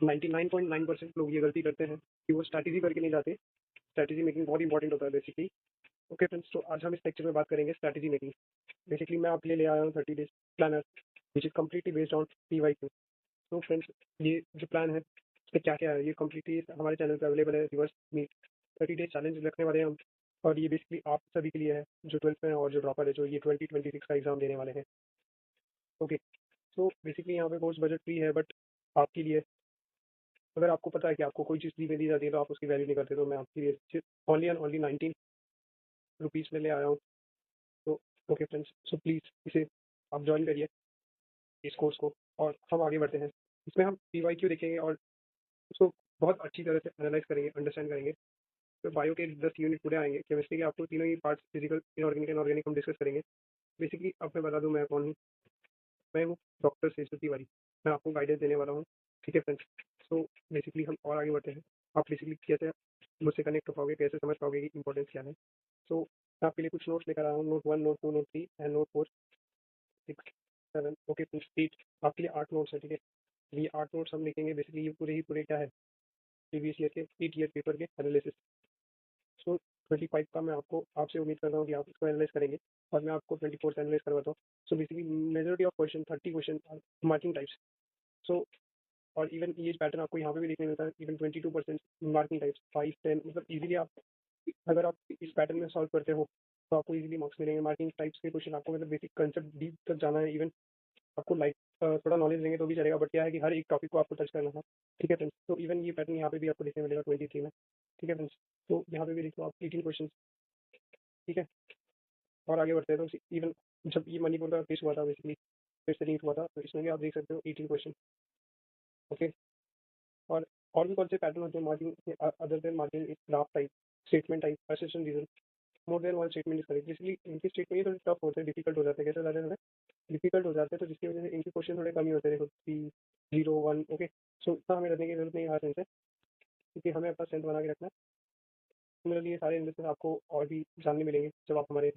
99.9% लोग ये गलती करते हैं कि वो स्ट्रैटेजी करके नहीं जाते। स्ट्रैटेजी मेकिंग बहुत इंपॉर्टेंट होता है बेसिकली। ओके फ्रेंड्स, तो आज हम इस लेक्चर में बात करेंगे स्ट्रैटेजी मेकिंग। बेसिकली मैं आपके लिए ले आया हूँ 30 days planner which is completely based on PYQ। तो फ्रेंड्स, ये जो प्लान है इसमें क्या क्या है, ये कम्प्लीटली हमारे चैनल पर अवेलेबल है। रिवर्स मीट 30 डेज चैलेंज रखने वाले हैं हम, और ये बेसिकली आप सभी के लिए है जो 12th में है और जो ड्रॉपर है, जो ये 2026 का एग्जाम देने वाले हैं। ओके, तो बेसिकली यहाँ पे कोर्स बजट फ्री है, बट आपके लिए अगर आपको पता है कि आपको कोई चीज़ फ्री में दी जाती है तो आप उसकी वैल्यू नहीं करते, तो मैं आपके लिए सिर्फ ओनली एंड ओनली 19 रुपीज़ में ले आया हूँ। तो ओके फ्रेंड्स, सो प्लीज़ इसे आप ज्वाइन करिए इस कोर्स को, और हम आगे बढ़ते हैं। इसमें हम PYQ देखेंगे और उसको बहुत अच्छी तरह से एनालाइज करेंगे, अंडरस्टैंड करेंगे। तो बायो के 10 यूनिट पूरे आएंगे, केमिस्ट्री के आपको तीनों ही parts physical, inorganic and organic हम डिस्कस करेंगे। बेसिकली अब मैं बता दूँ मैं कौन हूँ। मैं हूँ डॉक्टर शेषु तिवारी। मैं आपको गाइडेंस देने वाला हूँ। ठीक है फ्रेंड्स, सो बेसिकली हम और आगे बढ़ते हैं। आप बेसिकली कैसे मुझसे कनेक्ट हो पाओगे, कैसे समझ पाओगे कि इंपॉर्टेंस क्या है। सो मैं आपके लिए कुछ नोट्स लेकर आया हूँ, note 1, note 2, note 3 and note 4, 6, 7, okay friends 8। आपके लिए 8 नोट्स है, ठीक है। ये 8 नोट्स हम लिखेंगे। बेसिकली ये पूरे ही पूरे क्या है, प्रीवियस ईयर के 8 ईयर पेपर के एनालिसिस। सो 25 का मैं आपको आपसे उम्मीद करता हूँ कि आप इसको एनालाइज करेंगे, और मैं आपको 24 से एनालाइज करवाता हूँ। So basically majority of question 30 question marking types. So और इवन ये पैटर्न आपको यहाँ पे भी देखने मिलता है। इवन 22% मार्किंग टाइप्स 5, 10, मतलब इजीली आप अगर आप इस पैटर्न में सॉल्व करते हो तो आपको इजीली मार्क्स मिलेंगे। मार्किंग टाइप्स के क्वेश्चन आपको मतलब बेसिक कंसेप्ट डीप तक जाना है। इवन आपको लाइक थोड़ा नॉलेज लेंगे तो भी चलेगा, बट क्या है कि हर एक टॉपिक को आपको टच करना था। ठीक है फ्रेंड्स, तो इवन ये पैटर्न यहाँ पे भी आपको देखने मिलेगा 23 में। ठीक है फ्रेंड्स, तो यहाँ पे भी देखो आप 18 क्वेश्चन। ठीक है, और आगे बढ़ते हैं तो इवन जब ये मणिपुर का केस हुआ था, बेसिकली फिर से लिंक हुआ था, तो इसमें भी आप देख सकते हो 18 क्वेश्चन। ओके, और भी कौन से पैटर्न होते हैं marking other than marking graph type, statement type, assertion reason, more than one statement is correct. इसलिए इनके स्टेटमेंट ये थोड़े टफ होते हैं, डिफिकल्ट हो जाते हैं। कैसे हो जाते हैं, डिफिकल्ट हो जाते हैं, तो जिसकी वजह से इनके क्वेश्चन थोड़े कम ही होते हैं। देखो 3, 0, 1। ओके, सो इतना हमें रखने की जरूरत नहीं है हर से, क्योंकि हमें अपना स्ट्रेंथ बना के रखना है। सिमिलरली ये सारे एनालिसिस आपको और भी जानने मिलेंगे जब आप हमारे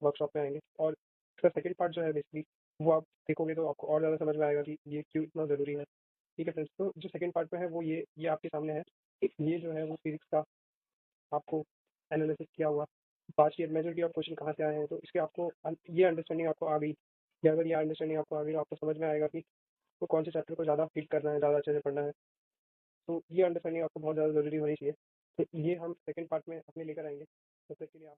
वर्कशॉप में आएंगे। और इसका सेकंड पार्ट जो है बेसिकली वो आप देखोगे तो आपको और ज़्यादा समझ में आएगा कि ये क्यों इतना ज़रूरी है। ठीक है फ्रेंड्स, तो जो सेकंड पार्ट में है वो ये आपके सामने है। ये जो है वो फिजिक्स का आपको एनालिसिस किया हुआ पाँच ईयर मेजोरिटी ऑफ क्वेश्चन कहाँ से आए हैं, तो इसके आपको ये अंडरस्टैंडिंग आपको आ गई। या अगर ये अंडरस्टैंडिंग आपको आ गई तो आपको समझ में आएगा कि तो कौन से चैप्टर को ज़्यादा फिट करना है, ज़्यादा अच्छे से पढ़ना है। तो ये अंडरस्टैंडिंग आपको बहुत ज़्यादा ज़रूरी होनी चाहिए। तो ये हम सेकंड पार्ट में अपने लेकर आएंगे। तब तक के लिए आप